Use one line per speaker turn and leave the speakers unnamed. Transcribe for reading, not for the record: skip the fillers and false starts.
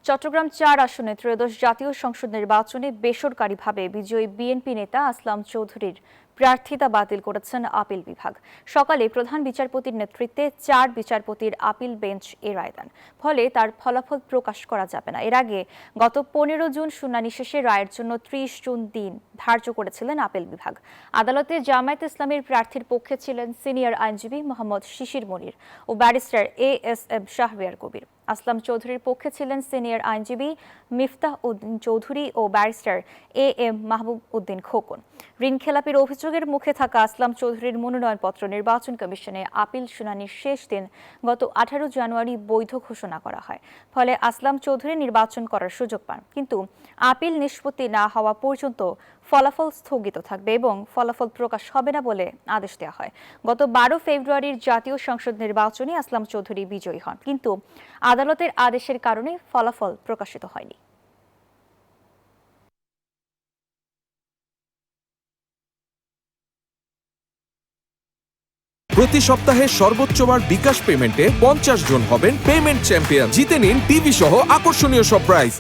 চট্টগ্রাম ৪ আসনে ত্রয়োদশ জাতীয় সংসদ নির্বাচনে বেসরকারিভাবে বিজয়ী বিএনপি নেতা আসলাম চৌধুরীর প্রার্থিতা বাতিল করেছেন আপিল বিভাগ। সকালে প্রধান বিচারপতির নেতৃত্বে ৪ বিচারপতির আপিল বেঞ্চ এ রায় দেন। ফলে তার ফলাফল প্রকাশ করা যাবে না। এর আগে গত ১৫ জুন শুনানি শেষে রায়ের জন্য ৩০ জুন দিন ধার্য করেছিলেন আপিল বিভাগ। আদালতে জামায়াত ইসলামীর প্রার্থীর পক্ষে ছিলেন সিনিয়র আইনজীবী মোহাম্মদ শিশির মনির ও ব্যারিস্টার এএসএম শাহরিয়ার কবির। আসলাম চৌধুরীর পক্ষে ছিলেন সিনিয়র আইনজীবী মিফতাহ উদ্দিন চৌধুরী ও ব্যারিস্টার এএম মাহবুব উদ্দিন খোকন। ঋণ খেলাপির অভিযোগের মুখে থাকা আসলাম চৌধুরীর মনোনয়নপত্র নির্বাচন কমিশনে আপিল শুনানির শেষ দিন গত ১৮ জানুয়ারি বৈধ ঘোষণা করা হয়। ফলে আসলাম চৌধুরী নির্বাচন করার সুযোগ পান। কিন্তু আপিল নিষ্পত্তি না হওয়া পর্যন্ত ফলাফল স্থগিত থাকবে এবং ফলাফল প্রকাশ হবে না বলে আদেশ দেওয়া হয়। গত ১২ ফেব্রুয়ারির জাতীয় সংসদ নির্বাচনে আসলাম চৌধুরী বিজয়ী হন, কিন্তু আদালতের আদেশের কারণে ফলাফল প্রকাশিত হয়নি।
প্রতি সপ্তাহে সর্বোচ্চবার বিকাশ পেমেন্টে ৫০ জন হবেন পেমেন্ট চ্যাম্পিয়ন। জিতে নিন টিভি সহ আকর্ষণীয় সব প্রাইজ।